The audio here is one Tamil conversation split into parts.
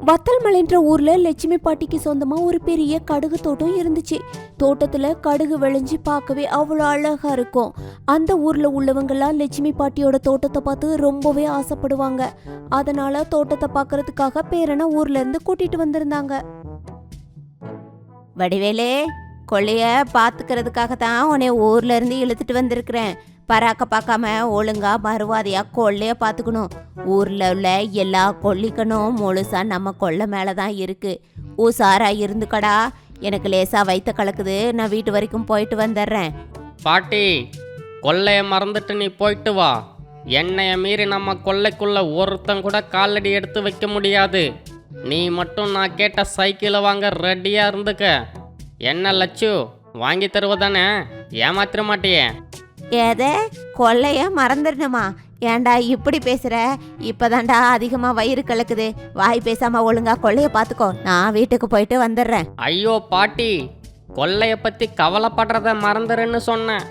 வத்தல்மலைன்ற ஊர்ல லட்சுமி பாட்டிக்கு சொந்தமா ஒரு பெரிய கடுகு தோட்டம் இருந்துச்சு. தோட்டத்துல கடுகு விளைஞ்சி பார்க்கவே அவ்வளோ அழகா இருக்கும். அந்த ஊர்ல உள்ளவங்கெல்லாம் லட்சுமி பாட்டியோட தோட்டத்தை பார்த்து ரொம்பவே ஆசைப்படுவாங்க. அதனால தோட்டத்தை பார்க்கறதுக்காக பேரனை ஊர்ல இருந்து கூட்டிட்டு வந்திருந்தாங்க. வடிவேலே, கொள்ளைய பாத்துக்கிறதுக்காக தான் உன்னை ஊர்ல இருந்து இழுத்துட்டு வந்திருக்கிறேன். பராக்க பார்க்காம ஒழுங்கா மறுவாதையா கொள்ளைய பாத்துக்கணும். ஊர்ல உள்ள எல்லா கொள்ளிக்கணும் முழுசா நம்ம கொள்ளை மேலதான் இருக்கு. ஊசாரா இருந்துக்கடா. எனக்கு லேசா வயித்த கலக்குது, நான் வீட்டு வரைக்கும் போயிட்டு வந்துடுறேன். பாட்டி, கொள்ளைய மறந்துட்டு நீ போயிட்டு வா. என்னைய மீறி நம்ம கொள்ளைக்குள்ள ஒருத்தன் கூட காலடி எடுத்து வைக்க முடியாது. நீ மட்டும் நான் கேட்ட சைக்கிளை வாங்க ரெடியா இருந்துக்க. என்ன லட்சு, வாங்கி தருவதானே? ஏமாத்திர மாட்டியே? ஏதே கொள்ளைய மறந்துடணுமா? ஏண்டா இப்படி பேசுற? இப்பதான்டா அதிகமா வயிறு கலக்குது. வாய் பேசாம ஒழுங்கா கொள்ளைய பாத்துக்கோ, நான் வீட்டுக்கு போயிட்டு வந்துடுறேன். ஐயோ பாட்டி, கொள்ளைய பத்தி கவலைப்படுறத மறந்துருன்னு சொன்னேன்.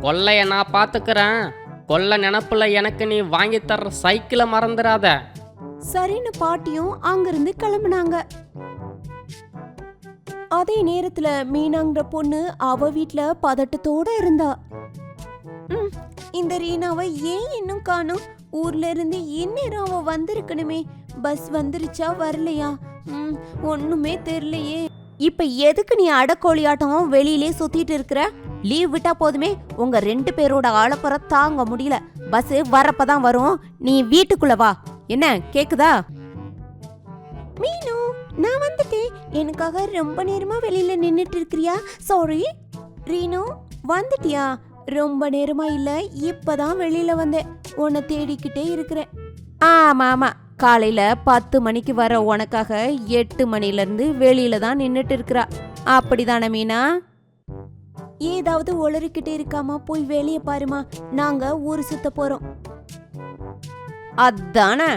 கொள்ளைய நான் பாத்துக்கிறேன். கொள்ளை நினப்புல எனக்கு நீ வாங்கி தர்ற சைக்கிளை மறந்துடாத. சரின்னு பாட்டியும் அங்கிருந்து கிளம்புனாங்க. அதே நேரத்துல மீனாங்கிற பொண்ணு அவ வீட்ல பதட்டத்தோட இருந்தா. இந்த ரீனாவை ஏன் இன்னும் காணோம்? ஊர்ல இருந்து இந்நேரம் அவ வந்திருக்கணுமே. பஸ் வந்துருச்சா வரலையா? ஒண்ணுமே தெரியலையே. இப்ப எதுக்கு நீ அடக்கோழியாட்டம் வெளியிலே சுத்திட்டு இருக்கிற? லீவ் விட்டா போதுமே. உங்க 2 பேரோட ஆளப்பற தாங்க முடியல. பஸ் வரப்பதான் வரும். நீ வீட்டுக்குள்ள வா. என்ன கேக்குதா? மீனு, நான் வந்துட்டேன். எனக்காக ரொம்ப நேரமா வெளியில நின்னுட்டு இருக்கிறியா? சாரி. ரீனு, வந்துட்டியா? ரொம்ப நேரமா இல்ல, இப்பதான் வெளியில வந்தேன். உன்னை தேடிக்கிட்டே இருக்கிறேன். ஆமா, காலையில 10 மணிக்கு வர உனக்காக 8 மணில இருந்து வெளியில தான் நின்னுட்டு இருக்கிறா. அப்படிதானே மீனா? ஏதாவது உளறிக்கிட்டே இருக்காமா? போய் வெளியே பாருமா. நாங்க ஊரு சுத்த போறோம். அதானே,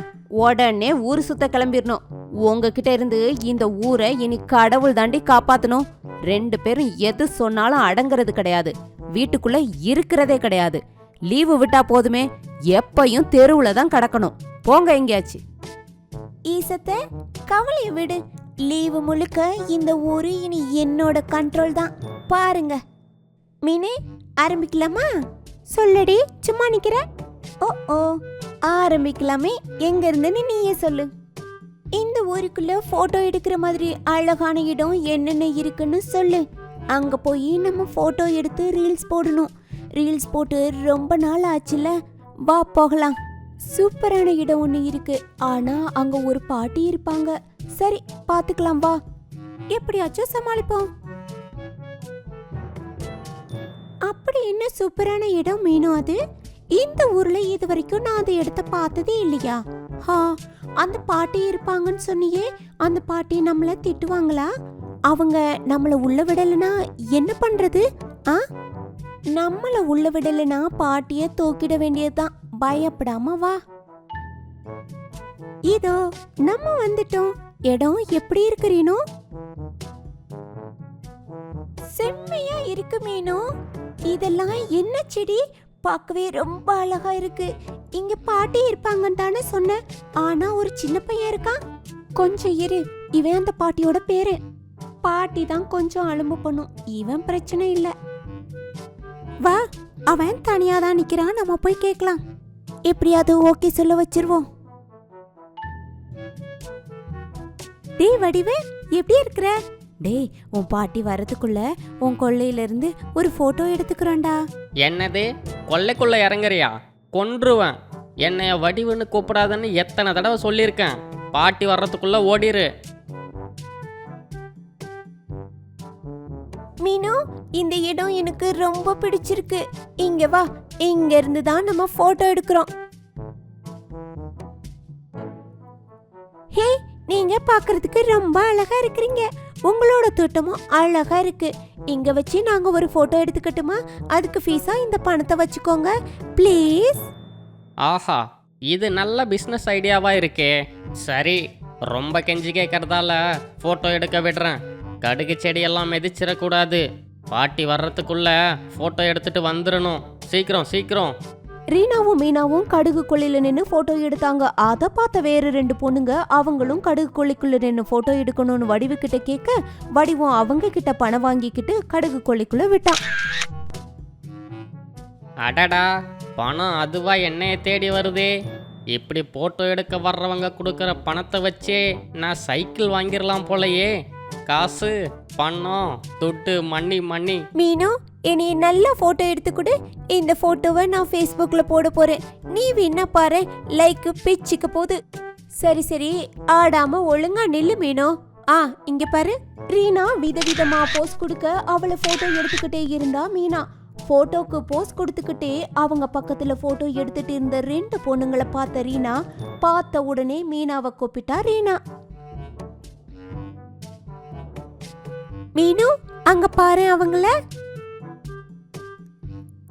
உடனே ஊரு சுத்த கிளம்பிடணும். உங்ககிட்ட இருந்து இந்த ஊரை இனி கடவுள் தாண்டி காப்பாத்தணும். 2 பேரும் எது சொன்னாலும் அடங்குறது கிடையாது. வீட்டுக்குள்ள இருக்கிறதே கிடையாது. லீவு விட்டா போதுமே, எப்பையும் தெருவுல தான் கிடக்கணும். போங்க எங்கேயாச்சு. ஈசத்தை கவலைய விடு. லீவு முழுக்க இந்த ஊரு இனி என்னோட கண்ட்ரோல் தான். பாருங்க. மீனே, ஆரம்பிக்கலாமா? சொல்லடி, சும்மா நிக்கிற. ஓ ஆரம்பிக்கலாமே. எங்க இருந்துன்னு நீயே சொல்லு. இந்த ஊருக்குள்ள போட்டோ எடுக்கிற மாதிரி அழகான இடம் என்னென்ன இருக்குன்னு சொல்லு. அங்க போய் நம்ம போட்டோ எடுத்து ரீல்ஸ் போடணும். ரீல்ஸ் போட்டு ரொம்ப நாள் ஆச்சுல, வா போகலாம். சூப்பரான இடம் ஒண்ணு இருக்கு. ஆனா அங்க ஒரு பாட்டி இருப்பாங்க. சரி, பாத்துக்கலாம், வா. எப்படியாச்சும் சமாளிப்போம். அப்படி என்ன சூப்பரான இடம் மீனும்? அது இந்த ஊர்ல இது வரைக்கும் நான் அந்த இடத்த பார்த்ததே இல்லையா? அந்த பாட்டி இருப்பாங்கன்னு சொன்னியே, அந்த பாட்டி நம்மள திட்டுவாங்களா? அவங்க நம்மள உள்ள விடலனா என்ன பண்றது? நம்மள உள்ள விடலனா பாட்டிய தூக்கிட வேண்டியதுதான். பயப்படாம வா. இதோ நம்ம வந்துட்டோம். இடம் எப்படி இருக்கு ரீனு? செம்மையா இருக்கு மீனு. இதெல்லாம் என்ன செடி? பார்க்கவே ரொம்ப அழகா இருக்கு. இங்க பாட்டி இருப்பாங்கன்னு தானே சொன்ன. ஆனா ஒரு சின்ன பையன் இருக்கான். கொஞ்சம் இரு, இவன் அந்த பாட்டியோட பேரு. பாட்டி தான் கொஞ்சம் அலும்பு பண்ணும். இவன் பிரச்சனை இல்ல. வா, அவன் தனியா தான் நிக்கிறான். நம்ம போய் கேட்கலாம். எப்படியாவது ஓகே சொல்ல வச்சிருவோம். டேய் வடிவே, எப்படி இருக்கிற? டேய், உன் பாட்டி வரதுக்குள்ள உன் கொள்ளையில இருந்து ஒரு போட்டோ எடுத்துக்கிறோம்டா. என்னது, கொள்ளைக்குள்ள இறங்குறியா? கொன்றுவேன். என்னைய வடிவுன்னு கூப்பிடாதன்னு எத்தனை தடவை சொல்லியிருக்கேன். பாட்டி வர்றதுக்குள்ள ஓடிரு. மீனு, இந்த இடம் எனக்கு ரொம்ப பிடிச்சிருக்கு. இங்க வா. இங்க இருந்து தான் நம்ம போட்டோ எடுக்கிறோம். ஹே, நீங்க பாக்குறதுக்கு ரொம்ப அழகா இருக்கிறீங்க. உங்களோட தோட்டமும் அழகா இருக்கு. இங்க வச்சு நாங்க ஒரு போட்டோ எடுத்துக்கட்டுமா? அதுக்கு ஃபீஸா இந்த பணத்தை வச்சுக்கோங்க ப்ளீஸ். ஆஹா, இது நல்ல பிஸ்னஸ் ஐடியாவா இருக்கே. சரி, ரொம்ப கெஞ்சி கேட்கறதால போட்டோ எடுக்க விடுறேன். கடுகு செடியெல்லாம் மிதிச்சிடக்கூடாது. பாட்டி வர்றதுக்குள்ள போட்டோ எடுத்துட்டு வந்துடணும். சீக்கிரம் சீக்கிரம். ரீனாவும் மீனாவும் கடுகு கொள்ளையில நின்னு போட்டோ எடுத்தாங்க. அத பார்த்த வேற 2 பொண்ணுங்க அவங்களும் கடுகு கொள்ளைக்குள்ள நின்னு போட்டோ எடுக்கணும்னு வடிவு கிட்ட கேட்க, வடிவம் அவங்க கிட்ட பணம் வாங்கிக்கிட்டு கடுகு கொள்ளைக்குள்ள விட்டான். அடடா, பணம் அதுவா என்னைய தேடி வருதே. இப்படி போட்டோ எடுக்க வர்றவங்க கொடுக்குற பணத்தை வச்சே நான் சைக்கிள் வாங்கிடலாம் போலயே. காசு, பணம், துட்டு, மண்ணி. மீனு, என்னைய நல்ல போட்டோ எடுத்துக்கூட. இந்த போட்டோவை நான் Facebookல போட போறேன். நீ வேணா பாரு, லைக் பிச்சுக்க போகுது. சரி ஆடாம ஒழுங்கா நில்லு மீனு. இங்க பாரு. ரீனா விதவிதமா போஸ் கொடுக்க அவளை போட்டோ எடுத்துக்கிட்டே இருந்தா மீனா. போட்டோக்கு போஸ் கொடுத்துக்கிட்டே அவங்க பக்கத்துல போட்டோ எடுத்துட்டு இருந்த 2 பொண்ணுங்களை பார்த்த ரீனா பார்த்த உடனே மீனாவை கூப்பிட்டா. ரீனா, மீனு அங்க பாரு,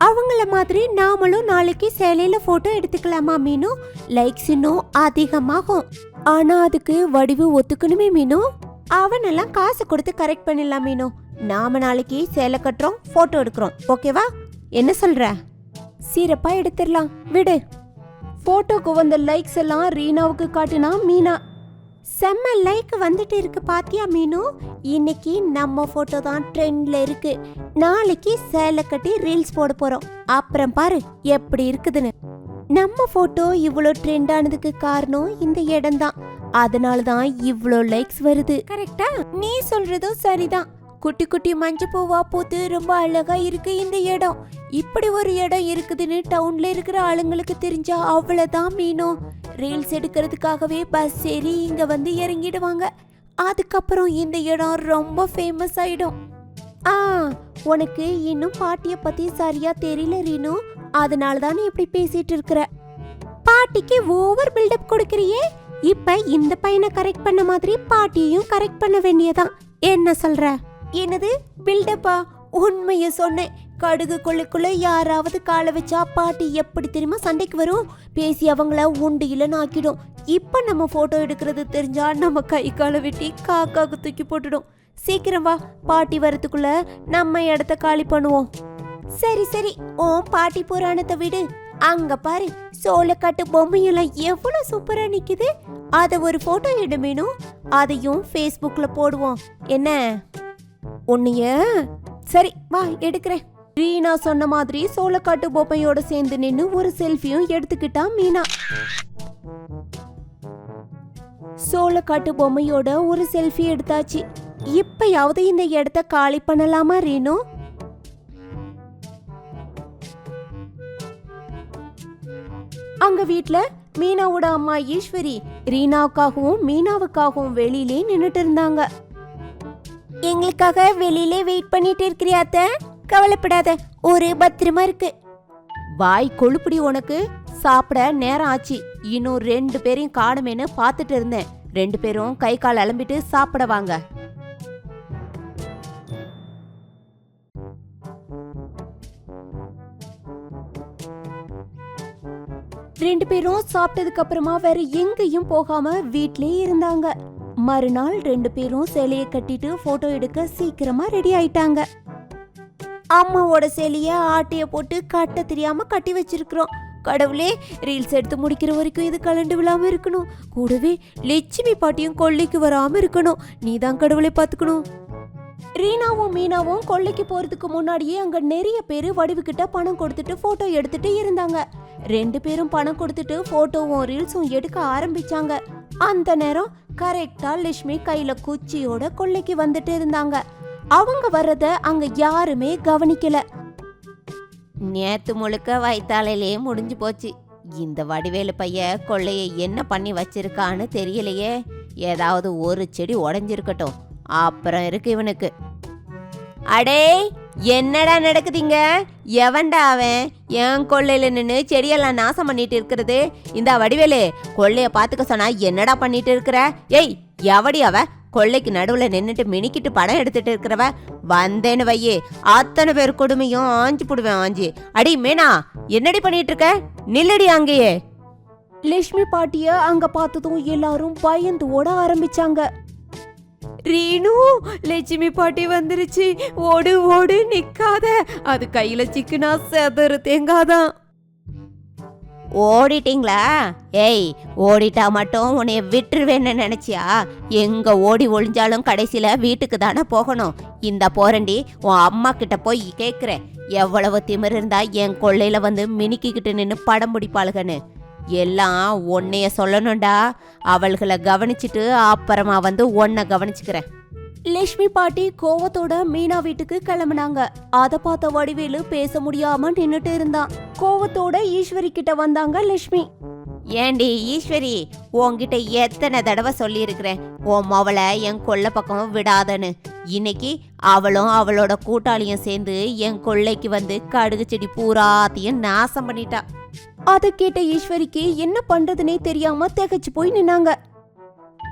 அவங்கள மாதிரி நாமளும் நாளைக்கு சேலையில போட்டோ எடுத்துக்கலாமா மீனு? லைக்ஸ் இன்னும் அதிகமாகும். ஆனா அதுக்கு வடிவு ஒத்துக்கணுமே மீனு. அவனெல்லாம் காசு கொடுத்து கரெக்ட் பண்ணிடலாம் மீனு. நாம நாளைக்கு சேலை கட்டுறோம், போட்டோ எடுக்கிறோம், ஓகேவா? என்ன சொல்ற? சிறப்பா எடுத்துடலாம், விடு. போட்டோக்கு வந்த லைக்ஸ் எல்லாம் ரீனாவுக்கு காட்டினா மீனா. செம்ம லைக் வந்துட்டு இருக்கு பாத்தியா மீனு? இன்னைக்கு நம்ம போட்டோ தான் ட்ரெண்ட்ல இருக்கு. நாளைக்கு சேலை கட்டி ரீல்ஸ் போட போறோம். அப்புறம் பாரு எப்படி இருக்குதுன்னு. நம்ம போட்டோ இவ்வளோ ட்ரெண்ட் ஆனதுக்கு காரணம் இந்த இடம் தான். அதனாலதான் இவ்வளோ லைக்ஸ் வருது. கரெக்டா? நீ சொல்றதும் சரிதான். குட்டி குட்டி மஞ்ச பூவா பூத்து ரொம்ப அழகா இருக்கு இந்த இடம். இப்படி ஒரு இடம் இருக்குதுன்னு டவுன்ல இருக்கிற ஆளுங்களுக்கு தெரிஞ்சா அவ்வளவுதான் மீனோ. ரீல்ஸ் எடுக்கிறதுக்காகவே பஸ் ஏறி இங்க வந்து இறங்கிடுவாங்க. அதுக்கப்புறம் இந்த இடம் ரொம்ப ஃபேமஸ் ஆயிடும். உனக்கு இன்னும் பாட்டிய பத்தி சரியா தெரியல ரீனு. அதனாலதான் நீ இப்படி பேசிட்டு இருக்கிற. பாட்டிக்கு ஓவர் பில்டப் கொடுக்கறியே. இப்ப இந்த பையனை கரெக்ட் பண்ண மாதிரி பாட்டியையும் கரெக்ட் பண்ண வேண்டியதான். என்ன சொல்ற? என்னது பில்டப்பா? உண்மைய சொன்னேன். கடுகு கொள்ளைக்குள்ள யாராவது காலை வச்சா பாட்டி எப்படி தெரியுமா சண்டைக்கு வரும்? பேசி அவங்கள உண்டியில நாக்கிடும். இப்ப நம்ம போட்டோ எடுக்கிறது தெரிஞ்சா நம்ம கை காலை வெட்டி காக்காக்கு தூக்கி போட்டுடும். சீக்கிரம் வா, பாட்டி வரதுக்குள்ள நம்ம இடத்த காலி பண்ணுவோம். சரி ஓம் பாட்டி புராணத்தை விடு. அங்க பாரு, சோளக்காட்டு பொம்மையெல்லாம் எவ்வளவு சூப்பரா நிக்குது. அத ஒரு போட்டோ எடுமேனும், அதையும் Facebookல போடுவோம். என்ன உன்னைய? சரி வா, எடுக்கிறேன். ரீனா சொன்ன மாதிரி சோளக்காட்டு பொம்மையோட சேர்ந்து நின்னு ஒரு செல்ஃபியும் எடுத்துக்கிட்டா மீனா. சோளக்காட்டு பொம்மையோட ஒரு செல்ஃபி எடுத்தாச்சு. இப்பயாவது இந்த இடத்த காலி பண்ணலாமா ரீனு? அங்க வீட்ல மீனாவோட அம்மா ஈஸ்வரி ரீனாவுக்காகவும் மீனாவுக்காகவும் வெளியிலே நின்னுட்டு இருந்தாங்க. எங்களுக்காக வெளியிலே வெயிட் பண்ணிட்டு இருக்கிறியாத்த? கவலைப்படாத, ஒரு பத்திரமா இருக்கு. வாய் கொழுப்புடி உனக்கு. சாப்பிட நேரம் ஆச்சு. இன்னும் 2 பேரையும் காணுமேன்னு பார்த்துட்டு இருந்தேன். 2 பேரும் கை கால் அலம்பிட்டு சாப்பிட வாங்க. ரெண்டு பேரும் சாப்பிட்டதுக்கு அப்புறமா வேற எங்கேயும் போகாம வீட்லயே இருந்தாங்க. மறுநாள் 2 பேரும் சேலையை கட்டிட்டு போட்டோ எடுக்க சீக்கிரமா ரெடி ஆயிட்டாங்க. அம்மாவோட சேலைய ஆட்டைய போட்டு கட்ட தெரியாம கட்டி வச்சிருக்கிறோம். கடவுளே, ரீல்ஸ் எடுத்து முடிக்கிற வரைக்கும் இது கலண்டு விழாம இருக்கணும். கூடவே லட்சுமி பாட்டியும் கொள்ளைக்கு வராம இருக்கணும். நீதான் கடவுளை பாத்துக்கணும். ரீனாவும் மீனாவும் கொள்ளைக்கு போறதுக்கு முன்னாடியே அங்க நிறைய பேரு வடிவுகிட்ட பணம் கொடுத்துட்டு போட்டோ எடுத்துட்டு இருந்தாங்க. 2 பேரும் பணம் கொடுத்துட்டு போட்டோவும் ரீல்ஸும் எடுக்க ஆரம்பிச்சாங்க. அந்த நேரம் கரெக்டா லட்சுமி கையில குச்சியோட கொள்ளைக்கு வந்துட்டு இருந்தாங்க. அவங்க வர்றத அங்க யாருமே கவனிக்கல. நேத்து முழுக்க வயித்தாலையிலே முடிஞ்சு போச்சு. இந்த வடிவேலு பைய கொள்ளைய என்ன பண்ணி வச்சிருக்கான்னு தெரியலையே. ஏதாவது ஒரு செடி உடைஞ்சிருக்கட்டும், அப்புறம் இருக்கு இவனுக்கு. அடே, என்னடா நடக்குதுங்க? எவன்டா அவன் என் கொள்ளையில நின்று செடியெல்லாம் நாசம் பண்ணிட்டு இருக்கிறது? இந்த வடிவேலு, கொள்ளைய பாத்துக்க சொன்னா என்னடா பண்ணிட்டு இருக்கிற? ஏய், எவடி அவ? கொள்ளைக்கு நடுவுல நின்னுட்டு மினிக்கிட்டு படம் எடுத்துட்டு இருக்கிறவ வந்தேன்னு வையே, அத்தனை பேர் கொடுமையும் ஆஞ்சு புடுவேன் ஆஞ்சு. அடி மேனா, என்னடி பண்ணிட்டு இருக்க? நில்லடி அங்கேயே. லட்சுமி பாட்டிய அங்க பார்த்ததும் எல்லாரும் பயந்து ஓட ஆரம்பிச்சாங்க. ரீனு, லட்சுமி பாட்டி வந்துருச்சு, ஓடு ஓடு, நிக்காத, அது கையில சிக்குனா செதறு தேங்காதான். ஓடிட்டீங்களா? ஏய், ஓடிட்டா மட்டும் உன்னைய விட்டுருவேன்னு நினைச்சியா? எங்க ஓடி ஒளிஞ்சாலும் கடைசியில வீட்டுக்கு தானே போகணும். இந்த போறண்டி உன் அம்மா கிட்ட போய் கேக்குறேன், எவ்வளவு திமிரு இருந்தா என் கொள்ளையில வந்து மினுக்கிக்கிட்டு நின்னு படம் பிடிப்பாளுகன்னு. எல்லாம் உன்னைய சொல்லணும்டா. அவள்களை கவனிச்சுட்டு அப்புறமா வந்து உன்னை கவனிச்சுக்கிறேன். லட்சுமி பாட்டி கோவத்தோட மீனா வீட்டுக்கு கிளம்புனாங்க. அத பார்த்த வடிவேலு பேச முடியாம நின்னுட்டு இருந்தான். கோவத்தோட ஈஸ்வரி கிட்ட வந்தாங்க லட்சுமி. ஏண்டி ஈஸ்வரி, உன்கிட்ட எத்தனை தடவை சொல்லி இருக்கிறேன் உன் மவளை என் கொள்ளை பக்கம் விடாதன்னு. இன்னைக்கு அவளும் அவளோட கூட்டாளியும் சேர்ந்து என் கொள்ளைக்கு வந்து கடுகு செடி பூராத்தையும் நாசம் பண்ணிட்டா. அதை கேட்ட ஈஸ்வரிக்கு என்ன பண்றதுனே தெரியாம திகைச்சு போய் நின்னாங்க.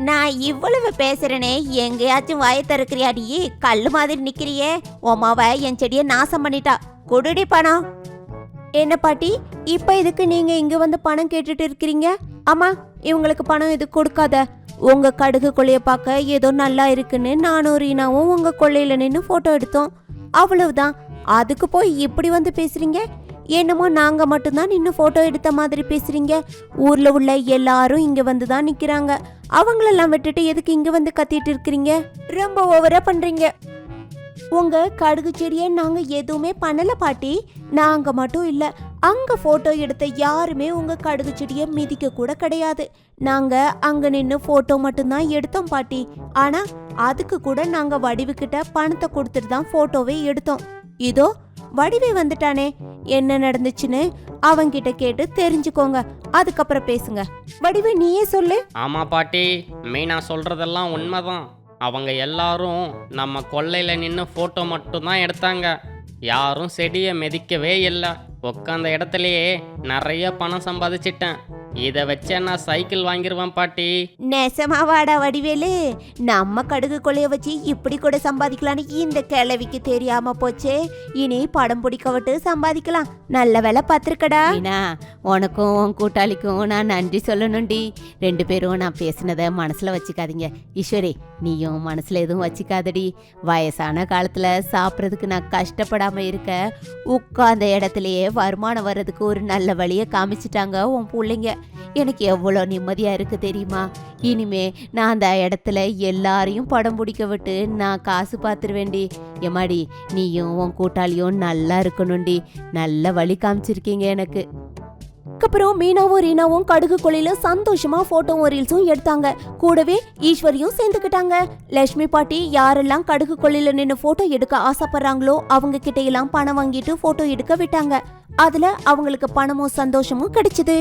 நான் இவ்வளவு பேசுறேனே, எங்கேயாச்சும் வாய திறக்கிறியாடி? கல்லு மாதிரி நிக்கிறியே. உமாவ என் செடியை நாசம் பண்ணிட்டா. கொடுடி பணம். என்ன பாட்டி, இப்ப இதுக்கு நீங்க இங்க வந்து பணம் கேட்டுட்டு இருக்கிறீங்க? ஆமா, இவங்களுக்கு பணம் எது கொடுக்காத. உங்க கடுகு கொள்ளைய பார்க்க ஏதோ நல்லா இருக்குன்னு நானும் ரீனாவும் உங்க கொள்ளையில நின்று போட்டோ எடுத்தோம். அவ்வளவுதான். அதுக்கு போய் இப்படி வந்து பேசுறீங்க? என்னமோ நாங்க மட்டும்தான் நின்று போட்டோ எடுத்த மாதிரி பேசுறீங்க. ஊர்ல உள்ள எல்லாரும் இங்க வந்து தான் நிக்கிறாங்க. அவங்களெல்லாம் விட்டுட்டு எதுக்கு இங்க வந்து கத்திட்டு இருக்கிறீங்க? ரொம்ப ஓவரா பண்றீங்க. உங்க கடுகு செடியை நாங்க எதுவுமே பண்ணல பாட்டி. நாங்க மட்டும் இல்ல, அங்க போட்டோ எடுத்த யாருமே உங்க கடுகு செடியை மிதிக்க கூட கிடையாது. நாங்க அங்க நின்று போட்டோ மட்டும்தான் எடுத்தோம் பாட்டி. ஆனா அதுக்கு கூட நாங்க வடிவுக்கிட்ட பணத்தை கொடுத்துட்டு தான் போட்டோவே எடுத்தோம். இதோ வடிவே வந்துட்டானே, என்ன நடந்துச்சுன்னு அவங்கிட்ட கேட்டு தெரிஞ்சுக்கோங்க. அதுக்கப்புறம் பேசுங்க. வடிவே, நீயே சொல்லு. ஆமா பாட்டி, மீனா சொல்றதெல்லாம் உண்மைதான். அவங்க எல்லாரும் நம்ம கொல்லையில நின்று போட்டோ மட்டும்தான் எடுத்தாங்க. யாரும் செடியை மிதிக்கவே இல்லை. உட்காந்த இடத்துலயே நிறைய பணம் சம்பாதிச்சிட்டேன். இதை வச்சு நான் சைக்கிள் வாங்கிடுவேன் பாட்டி. நெசமாவாடா வடிவேலு? நம்ம கடுகு கொள்ளைய வச்சு இப்படி கூட சம்பாதிக்கலான்னு இந்த கிழவிக்கு தெரியாம போச்சே. இனி படம் பிடிக்க விட்டு சம்பாதிக்கலாம். நல்ல வேலை பார்த்துருக்கடா. உனக்கும் உன் கூட்டாளிக்கும் நான் நன்றி சொல்லணும்டி. ரெண்டு பேரும் நான் பேசினதை மனசுல வச்சுக்காதீங்க. ஈஸ்வரி, நீயும் மனசுல எதுவும் வச்சுக்காதடி. வயசான காலத்துல சாப்பிட்றதுக்கு நான் கஷ்டப்படாம இருக்க உட்கார்ந்த இடத்துலயே வருமானம் வர்றதுக்கு ஒரு நல்ல வழியை காமிச்சிட்டாங்க உன் பிள்ளைங்க. எனக்கு எவ்வளோ நிம்மதியா இருக்கு தெரியுமா? இனிமே நான் அந்த இடத்துல எல்லாரையும் படம் பிடிக்க விட்டு நான் காசு பார்த்துருவேண்டி. எம்மாடி, நீயும் உன் கூட்டாளியும் நல்லா இருக்கணும்டி. நல்ல வழி காமிச்சிருக்கீங்க எனக்கு. அதுக்கப்புறம் மீனாவும் ரீனாவும் கடுகு கொள்ளையில சந்தோஷமா போட்டோவும் ரீல்ஸும் எடுத்தாங்க. கூடவே ஈஸ்வரியும் சேர்ந்துக்கிட்டாங்க. லட்சுமி பாட்டி யாரெல்லாம் கடுகு கொள்ளையில நின்று போட்டோ எடுக்க ஆசைப்படுறாங்களோ அவங்க கிட்ட எல்லாம் பணம் வாங்கிட்டு போட்டோ எடுக்க விட்டாங்க. அதுல அவங்களுக்கு பணமும் சந்தோஷமும் கிடைச்சது.